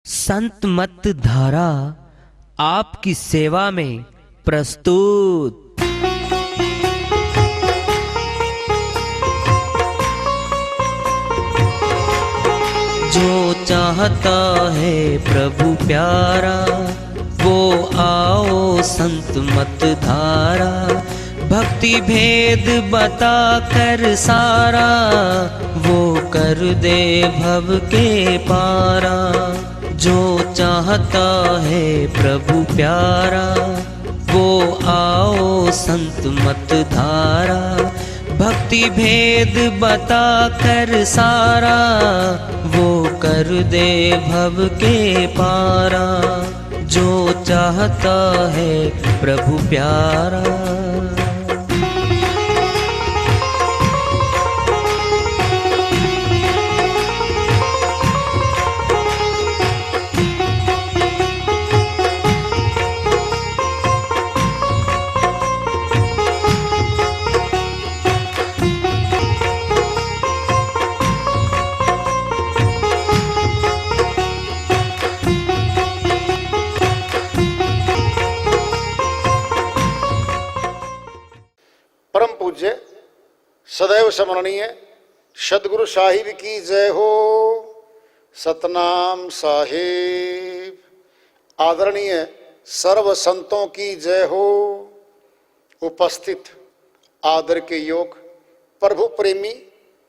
संत मत धारा आपकी सेवा में प्रस्तुत। जो चाहता है प्रभु प्यारा वो आओ संत मत धारा। भक्ति भेद बता कर सारा वो कर दे भव के पारा। जो चाहता है प्रभु प्यारा वो आओ संत मत धारा। भक्ति भेद बता कर सारा वो कर दे भव के पारा। जो चाहता है प्रभु प्यारा। परम पूज्य सदैव स्मरणीय सदगुरु साहिब की जय हो। सतनाम साहिब। आदरणीय सर्व संतों की जय हो। उपस्थित आदर के योग प्रभु प्रेमी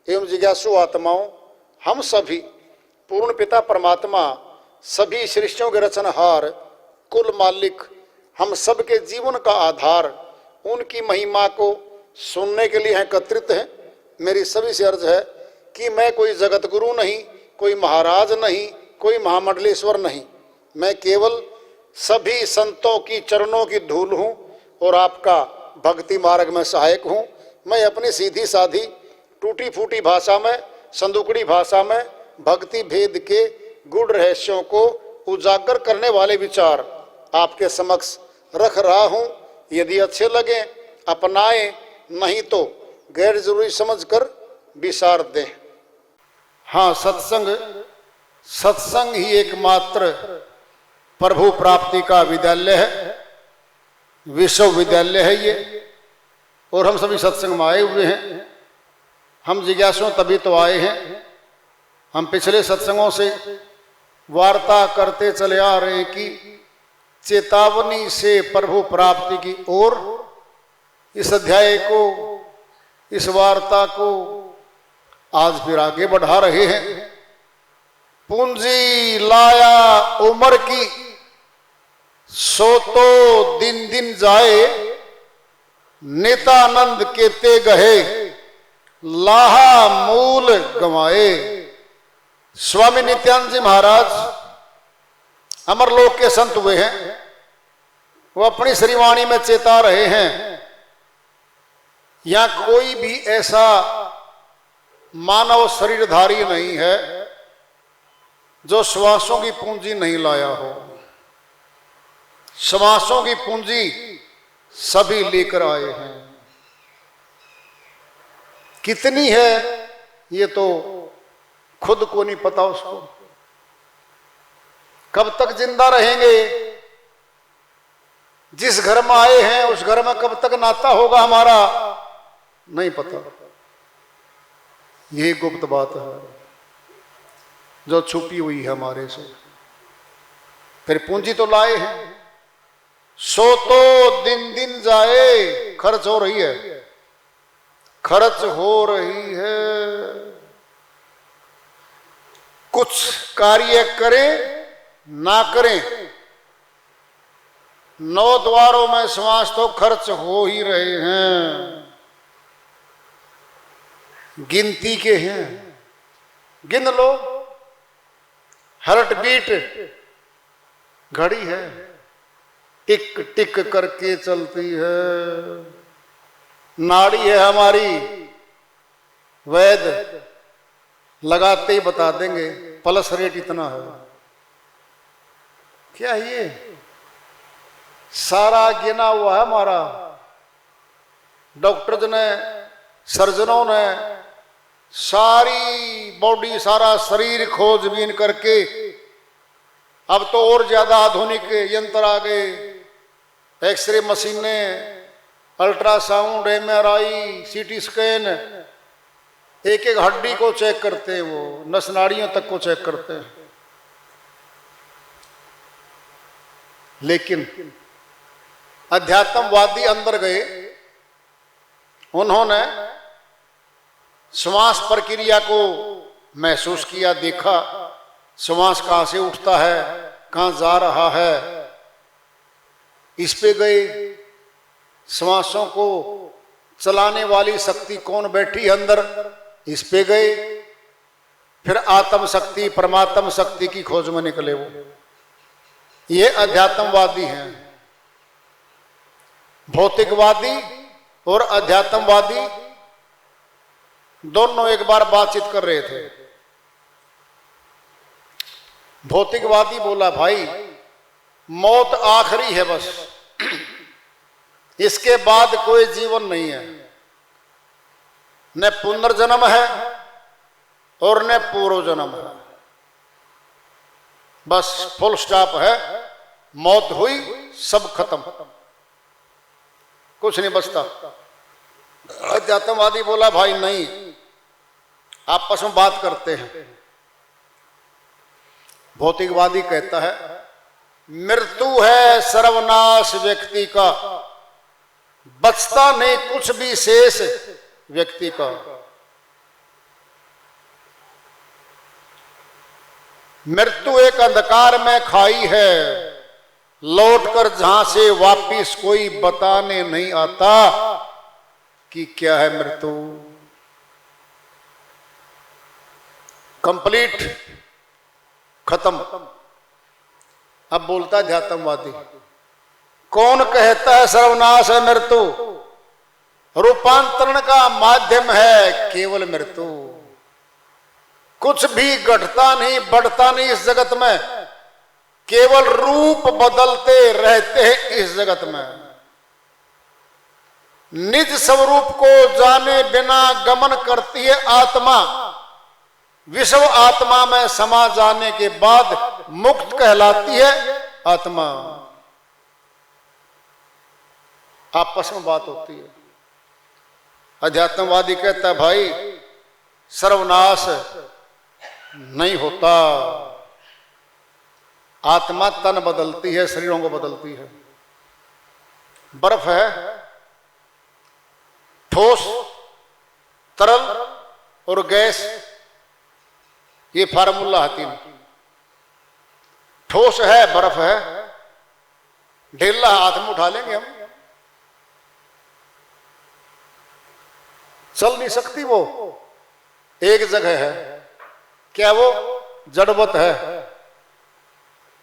एवं जिज्ञासु आत्माओं, हम सभी पूर्ण पिता परमात्मा सभी सृष्टियों के रचनहार कुल मालिक हम सब के जीवन का आधार उनकी महिमा को सुनने के लिए एकत्रित हैं। मेरी सभी से अर्ज है कि मैं कोई जगत गुरु नहीं, कोई महाराज नहीं, कोई महामंडलेश्वर नहीं। मैं केवल सभी संतों की चरणों की धूल हूँ और आपका भक्ति मार्ग में सहायक हूँ। मैं अपनी सीधी साधी टूटी फूटी भाषा में, संदुकड़ी भाषा में भक्ति भेद के गूढ़ रहस्यों को उजागर करने वाले विचार आपके समक्ष रख रहा हूँ। यदि अच्छे लगे अपनाएं, नहीं तो गैर जरूरी समझकर विसार दें। हाँ, सत्संग ही एकमात्र प्रभु प्राप्ति का विद्यालय है, विश्वविद्यालय है ये। और हम सभी सत्संग में आए हुए हैं। हम जिज्ञासु तभी तो आए हैं। हम पिछले सत्संगों से वार्ता करते चले आ रहे हैं कि चेतावनी से प्रभु प्राप्ति की ओर इस अध्याय को, इस वार्ता को आज फिर आगे बढ़ा रहे हैं। पूंजी लाया उम्र की सो तो दिन दिन जाए। नितानंद के ते गहे लाहा मूल गंवाए। स्वामी नित्यानंद जी महाराज अमरलोक के संत हुए हैं। वो अपनी श्रीवाणी में चेता रहे हैं, यहां कोई भी ऐसा मानव शरीरधारी नहीं है जो श्वासों की पूंजी नहीं लाया हो। श्वासों की पूंजी सभी लेकर आए हैं। कितनी है ये तो खुद को नहीं पता उसको। कब तक जिंदा रहेंगे, जिस घर में आए हैं उस घर में कब तक नाता होगा हमारा नहीं पता। ये गुप्त बात है जो छुपी हुई है हमारे से। फिर पूंजी तो लाए हैं, सो तो दिन दिन जाए। खर्च हो रही है, खर्च हो रही है। कुछ कार्य करें ना करें, 9 द्वारों में श्वास तो खर्च हो ही रहे हैं। गिनती के हैं, गिन लो। हार्ट बीट घड़ी है, टिक टिक करके चलती है। नाड़ी है हमारी, वैद लगाते ही बता देंगे पल्स रेट इतना है। क्या ये सारा गिना हुआ है हमारा। डॉक्टर ने, सर्जनों ने सारी बॉडी, सारा शरीर खोजबीन करके अब तो और ज्यादा आधुनिक यंत्र आ गए, एक्सरे मशीनें, अल्ट्रासाउंड, एमआरआई, सीटी स्कैन, एक एक हड्डी को चेक करते हैं, वो नस नाड़ियों तक को चेक करते हैं। लेकिन अध्यात्मवादी अंदर गए, उन्होंने श्वास प्रक्रिया को महसूस किया, देखा श्वास कहां से उठता है, कहां जा रहा है, इस पे गए। श्वासों को चलाने वाली शक्ति कौन बैठी अंदर, इस पे गए। फिर आत्म शक्ति, परमात्म शक्ति की खोज में निकले वो। ये अध्यात्मवादी हैं। भौतिकवादी और अध्यात्मवादी दोनों एक बार बातचीत कर रहे थे। भौतिकवादी बोला, भाई मौत आखिरी है बस, इसके बाद कोई जीवन नहीं है, न पुनर्जन्म है और न पूर्व जन्म है, बस फुल स्टॉप है, मौत हुई सब खत्म, कुछ नहीं बचता। अध्यात्मवादी बोला, भाई नहीं, आपस में बात करते हैं। भौतिकवादी कहता है, मृत्यु है सर्वनाश व्यक्ति का, बचता नहीं कुछ भी शेष व्यक्ति का। मृत्यु एक अंधकार में खाई है, लौटकर जहां से वापिस कोई बताने नहीं आता कि क्या है मृत्यु। कंप्लीट, खत्म। अब बोलता अध्यात्मवादी, कौन कहता है सर्वनाश है मृत्यु, रूपांतरण का माध्यम है केवल मृत्यु। कुछ भी घटता नहीं, बढ़ता नहीं इस जगत में, केवल रूप बदलते रहते हैं इस जगत में। निज स्वरूप को जाने बिना गमन करती है आत्मा, विश्व आत्मा में समा जाने के बाद मुक्त कहलाती है आत्मा। आपस में बात होती है। अध्यात्मवादी कहता है, भाई सर्वनाश नहीं होता, आत्मा तन बदलती है, शरीरों को बदलती है। बर्फ है, ठोस, तरल और गैस, ये फार्मूला है तीन। ठोस है, बर्फ है, ढेला हाथ में उठा लेंगे हम, चल नहीं सकती वो, एक जगह है। क्या वो जड़वत है,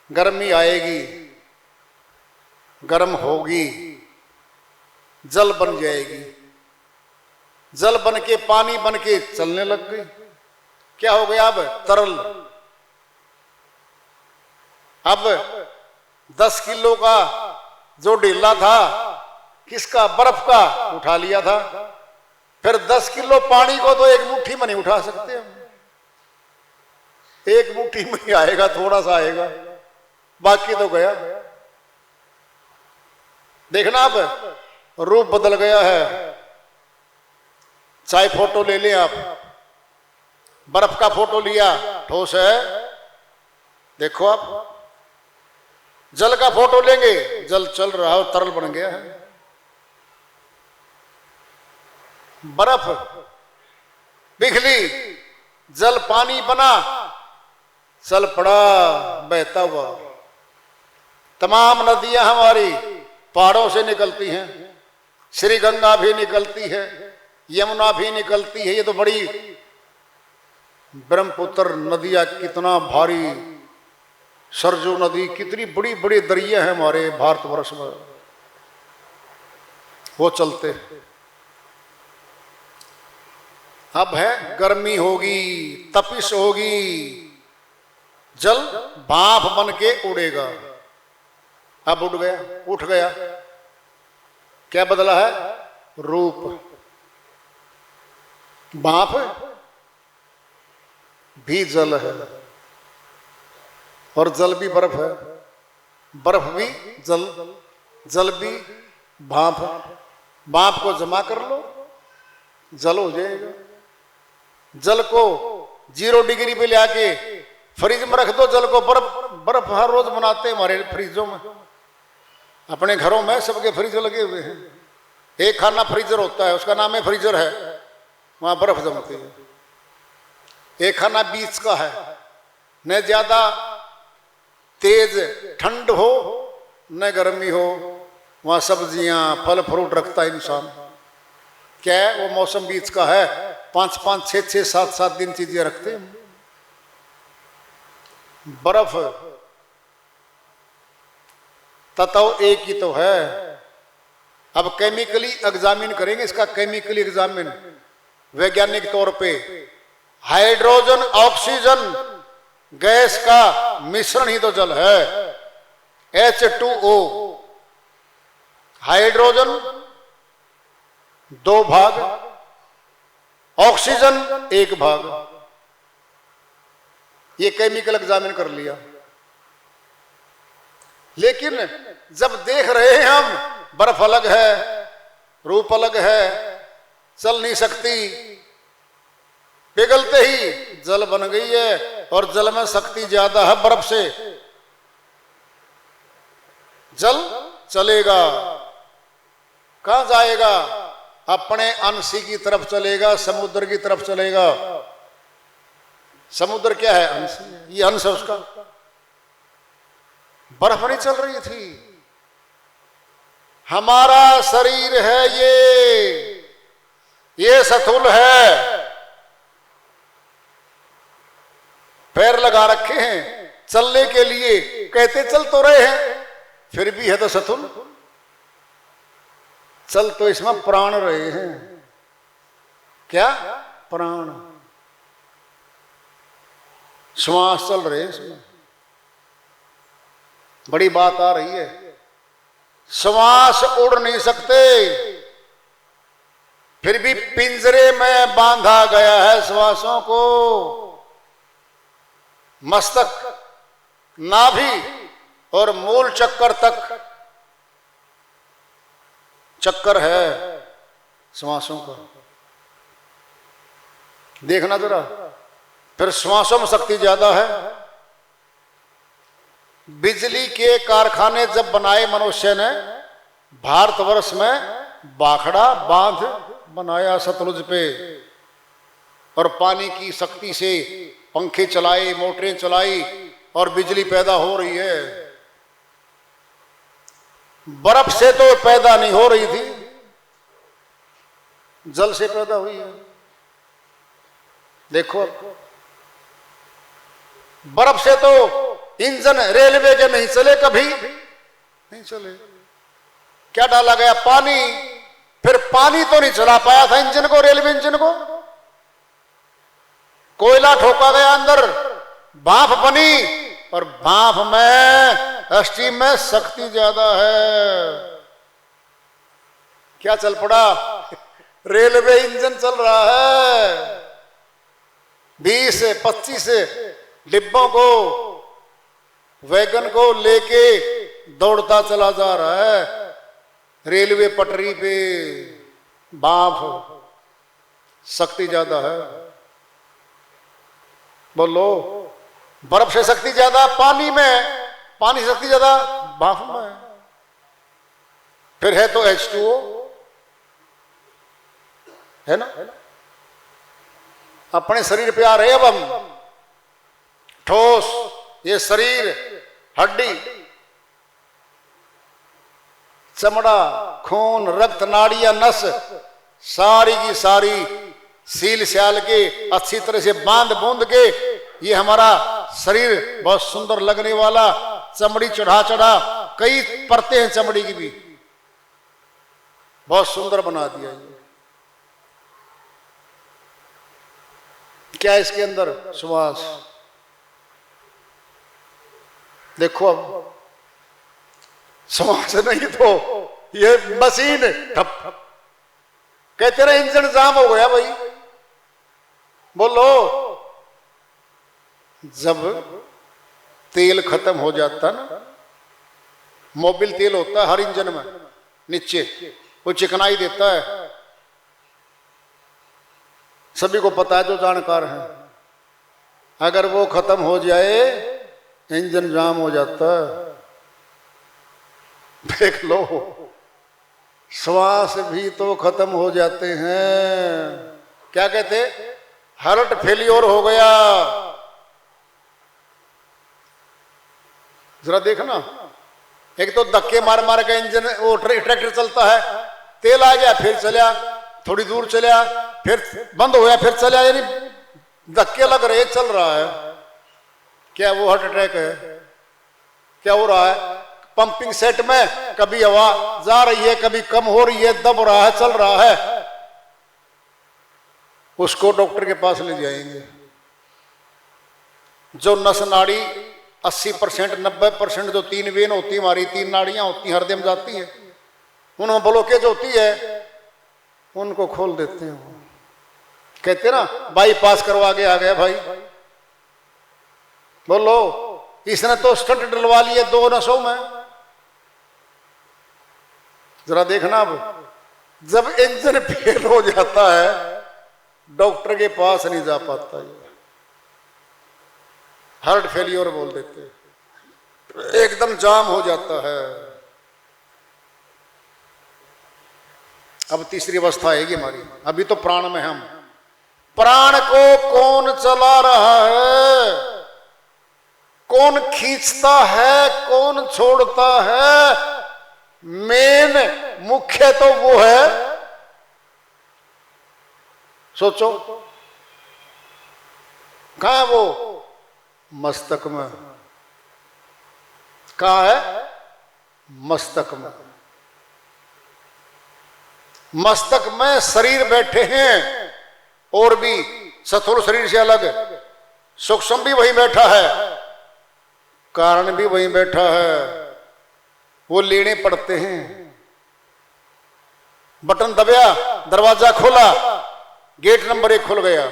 गर्मी आएगी, गर्म होगी, जल बन जाएगी, जल बन के पानी बन के चलने लग गई। क्या हो गया अब, तरल। अब 10 किलो का जो ढीला था, किसका, बर्फ का, उठा लिया था। फिर 10 किलो पानी को तो एक मुट्ठी में नहीं उठा सकते हम, एक मुट्ठी में ही आएगा, थोड़ा सा आएगा, बाकी तो गया। देखना अब रूप बदल गया है। चाहे फोटो ले लें आप, बर्फ का फोटो लिया, ठोस है, देखो आप। जल का फोटो लेंगे, जल चल रहा है, तरल बन गया है। बर्फ पिघली, जल पानी बना, चल पड़ा बहता हुआ। तमाम नदियां हमारी पहाड़ों से निकलती हैं, श्री गंगा भी निकलती है, यमुना भी निकलती है। ये तो बड़ी ब्रह्मपुत्र नदियां, कितना भारी, सरजू नदी, कितनी बड़ी बड़ी दरिया है हमारे भारतवर्ष में, वो चलते। अब है गर्मी होगी, तपिश होगी, जल भाप बन के उड़ेगा। अब उड़ गया, उठ गया, क्या बदला है, रूप। भाप भी जल है, और जल भी बर्फ है, बर्फ भी जल, जल भी भाप, भाप को जमा कर लो जल हो जाएगा। जल को 0 डिग्री पे ले आके फ्रिज में रख दो, जल को बर्फ, बर्फ हर रोज बनाते हैं हमारे फ्रिजों में, अपने घरों में सबके फ्रिज लगे हुए हैं। एक खाना फ्रीजर होता है, उसका नाम है फ्रीजर है, वहां बर्फ जमती है। एक खाना बीच का है, न ज्यादा तेज ठंड हो न गर्मी हो, वहां सब्जियां फल फ्रूट रखता है इंसान। क्या है वो मौसम बीच का है, 5-5, 6-6, 7-7 दिन चीजें रखते हैं। बर्फ तत्व एक ही तो है। अब केमिकली एग्जामिन करेंगे इसका, केमिकली एग्जामिन वैज्ञानिक तौर पे। हाइड्रोजन ऑक्सीजन गैस का मिश्रण ही तो जल है, H2O। हाइड्रोजन 2 भाग, ऑक्सीजन 1 भाग। ये केमिकल एग्जामिन कर लिया। लेकिन जब देख रहे हैं हम बर्फ अलग है, रूप अलग है, चल नहीं सकती, पिघलते ही जल बन गई है और जल में शक्ति ज्यादा है बर्फ से। जल चलेगा, कहां जाएगा? अपने अंश की तरफ चलेगा, समुद्र की तरफ चलेगा। समुद्र क्या है? अंश, ये अंश है उसका। बर्फ नहीं चल रही थी। हमारा शरीर है ये स्थूल है, पैर लगा रखे हैं चलने के लिए, कहते चल तो रहे हैं, फिर भी है तो स्थूल। चल तो इसमें प्राण रहे हैं। क्या? प्राण, श्वास चल रहे हैं इसमें। बड़ी बात आ रही है। श्वास उड़ नहीं सकते, फिर भी पिंजरे में बांधा गया है श्वासों को। मस्तक, नाभि और मूल चक्कर तक चक्कर है श्वासों का। देखना जरा, फिर श्वासों में शक्ति ज्यादा है। बिजली के कारखाने जब बनाए मनुष्य ने, भारतवर्ष में बाखड़ा बांध बनाया सतलुज पे, और पानी की शक्ति से पंखे चलाए, मोटरें चलाई और बिजली पैदा हो रही है। बर्फ से तो पैदा नहीं हो रही थी, जल से पैदा हुई है। देखो, बर्फ से तो इंजन रेलवे के नहीं चले, कभी नहीं चले। क्या डाला गया? पानी। फिर पानी तो नहीं चला पाया था इंजन को, रेलवे इंजन को। कोयला ठोका गया अंदर, भाप बनी, और भाप में, स्टीम में शक्ति ज्यादा है। क्या चल पड़ा? रेलवे इंजन चल रहा है। 20-25 डिब्बों को, वैगन को लेके दौड़ता चला जा रहा है रेलवे पटरी पे। भाप, शक्ति ज्यादा है। बोलो, बर्फ से शक्ति ज्यादा पानी में, पानी से शक्ति ज्यादा भाप में। फिर है तो H2O, है ना? अपने शरीर पे आ रहे अब हम। ठोस, ये शरीर, हड्डी, चमड़ा, खून, रक्त, नाड़ियां, नस, सारी की सारी सील स्याल के अच्छी तरह से बांध बूंद के ये हमारा शरीर बहुत सुंदर लगने वाला, चमड़ी चढ़ा चढ़ा, कई परतें हैं चमड़ी की भी, बहुत सुंदर बना दिया। ये क्या इसके अंदर? श्वास। देखो, अब श्वास नहीं तो ये मशीन ठप ठप कहते रहे, इंजन जाम हो गया भाई। बोलो, जब तेल खत्म हो जाता ना, मोबिल तेल होता है हर इंजन में नीचे, वो चिकनाई देता है, सभी को पता है जो जानकार हैं। अगर वो खत्म हो जाए इंजन जाम हो जाता है। देख लो, श्वास भी तो खत्म हो जाते हैं। क्या कहते, हार्ट फेलियर हो गया। जरा देखना, एक तो धक्के मार मार के इंजन, वो ट्रैक्टर चलता है, तेल आ गया फिर चला, थोड़ी दूर चला फिर बंद हो गया फिर चला, यानी धक्के लग रहे, चल रहा है। क्या वो हार्ट अटैक है? क्या हो रहा है? पंपिंग सेट में कभी हवा जा रही है, कभी कम हो रही है, दब रहा है, चल रहा है। उसको डॉक्टर के पास ले जाएंगे। जो नस नाड़ी 80% 90% जो 3 वेन होती है हमारी, 3 नाड़ियां होती हैं, हृदय में जाती है, उनमें ब्लॉकेज होती है, उनको खोल देते हैं। कहते ना बाईपास करवा के आ गया भाई। बोलो, इसने तो स्टंट डलवा लिए 2 नसों में। जरा देखना, अब जब इंजन फेल हो जाता है डॉक्टर के पास नहीं जा पाता, हार्ट फेलियर बोल देते, एकदम जाम हो जाता है। अब तीसरी अवस्था आएगी हमारी। अभी तो प्राण में हम, प्राण को कौन चला रहा है, कौन खींचता है, कौन छोड़ता है, मेन मुख्य तो वो है। सोचो, कहां है वो? मस्तक में। कहां है? मस्तक में। मस्तक में शरीर बैठे हैं, और भी स्थूल शरीर से अलग सूक्ष्म भी वहीं बैठा है, कारण भी वहीं बैठा है। वो लेने पड़ते हैं। बटन दबाया, दरवाजा खोला, गेट नंबर 1 खुल गया।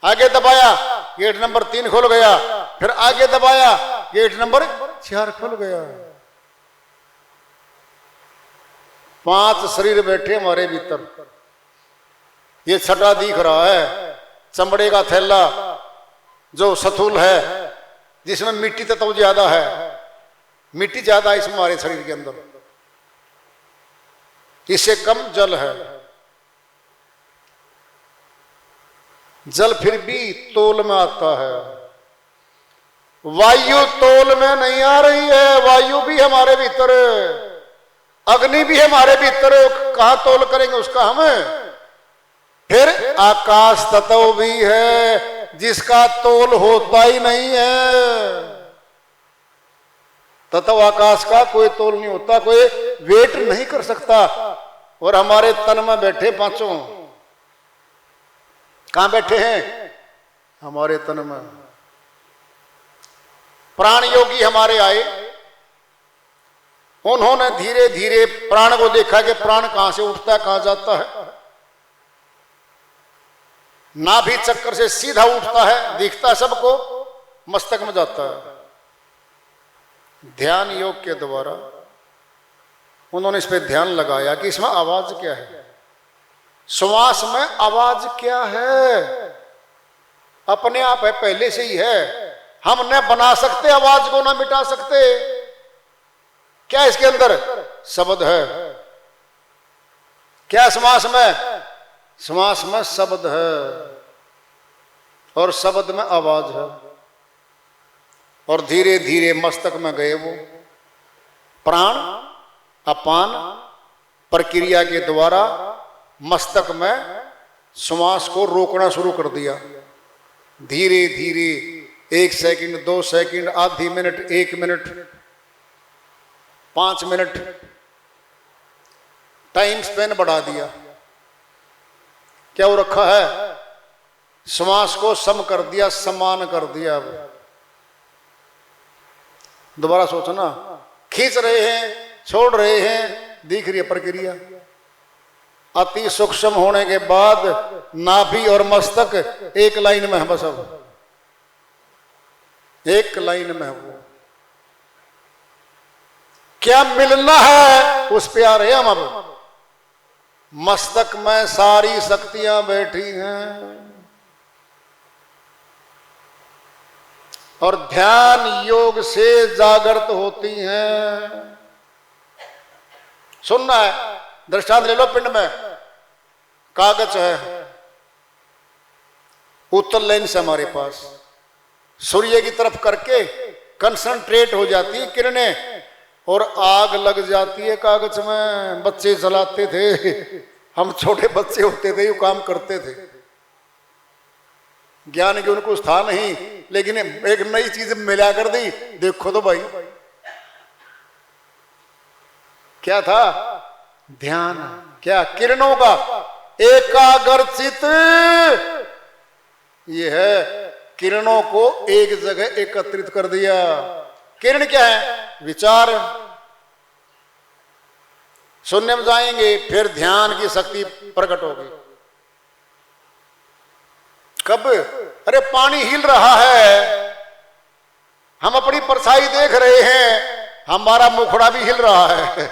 आगे दबाया, गेट नंबर 3 खुल गया। फिर आगे दबाया, गेट नंबर 4 खुल गया। 5 शरीर बैठे हमारे भीतर। ये छठा दिख रहा है, चमड़े का थैला जो स्थूल है, जिसमें मिट्टी तत्व ज्यादा है, मिट्टी ज्यादा है इसमें हमारे शरीर के अंदर, इससे कम जल है। जल फिर भी तोल में आता है, वायु तोल में नहीं आ रही है। वायु भी हमारे भीतर, अग्नि भी हमारे भीतर, कहां तोल करेंगे उसका हमें। फिर आकाश तत्व भी है, जिसका तोल होता ही नहीं है। तत्व आकाश का कोई तोल नहीं होता, कोई वेट नहीं कर सकता। और हमारे तन में बैठे 5, कहां बैठे हैं? हमारे तन में। प्राण योगी हमारे आए, उन्होंने धीरे धीरे प्राण को देखा कि प्राण कहां से उठता है, कहां जाता है। नाभि चक्कर से सीधा उठता है, दिखता है सबको, मस्तक में जाता है। ध्यान योग के द्वारा उन्होंने इस पे ध्यान लगाया कि इसमें आवाज क्या है, श्वास में आवाज क्या है। अपने आप है, पहले से ही है, हम न बना सकते आवाज को, ना मिटा सकते। क्या इसके अंदर? शब्द है। क्या श्वास में? श्वास में शब्द है, और शब्द में आवाज है। और धीरे धीरे मस्तक में गए वो प्राण, अपान प्रक्रिया के द्वारा मस्तक में श्वास को रोकना शुरू कर दिया। धीरे धीरे 1 सेकंड, 2 सेकंड, आधी minute, 1 minute, 5 minute, time Spain बढ़ा दिया। क्या वो रखा है? श्वास को सम कर दिया, समान कर दिया। दोबारा सोचना, खींच रहे हैं, छोड़ रहे हैं, दिख रही है प्रक्रिया। अति सूक्ष्म होने के बाद नाभि और मस्तक एक लाइन में है बस। अब एक लाइन में वो क्या मिलना है उस पे आ रहे हम अब। मस्तक में सारी शक्तियां बैठी हैं और ध्यान योग से जागृत होती हैं। सुनना है, दृष्टांत ले लो। पिंड में कागज है, उत्तल लेंस से हमारे पास, सूर्य की तरफ करके कंसंट्रेट हो जाती है किरणें और आग लग जाती है कागज में। बच्चे जलाते थे, हम छोटे बच्चे होते थे, ये काम करते थे। ज्ञान की उनको था नहीं, लेकिन एक नई चीज मिला कर दी। देखो तो भाई क्या था? ध्यान। क्या? किरणों का एकाग्रचित। ये है, किरणों को एक जगह एकत्रित कर दिया। किरण क्या है? विचार। शून्य में जाएंगे, फिर ध्यान की शक्ति प्रकट होगी। कब? अरे पानी हिल रहा है, हम अपनी परछाई देख रहे हैं, हमारा मुखड़ा भी हिल रहा है,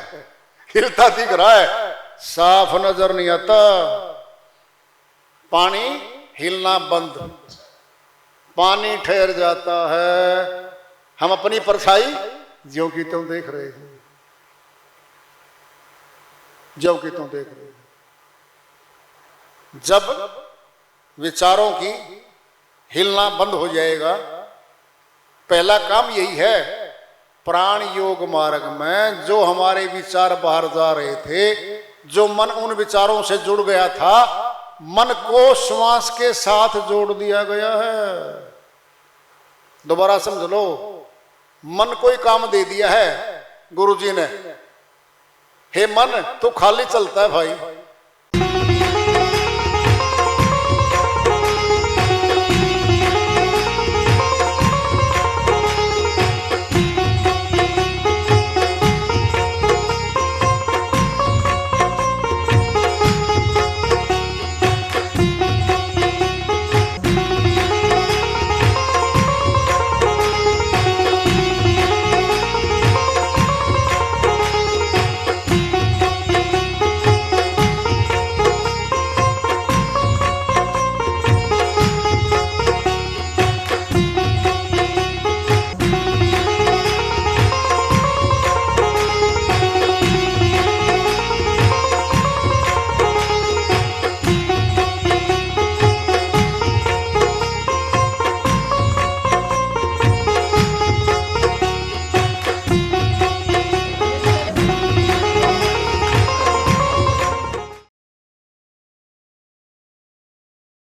हिलता दिख रहा है, साफ नजर नहीं आता। पानी हिलना बंद, पानी ठहर जाता है, हम अपनी परछाई ज्यों की त्यों देख रहे हैं, ज्यों की त्यों देख रहे हैं। जब विचारों की हिलना बंद हो जाएगा, पहला काम यही है। प्राण योग मार्ग में जो हमारे विचार बाहर जा रहे थे, जो मन उन विचारों से जुड़ गया था, मन को श्वास के साथ जोड़ दिया गया है। दोबारा समझ लो, मन को ही काम दे दिया है गुरुजी ने। हे मन, तू खाली चलता है भाई,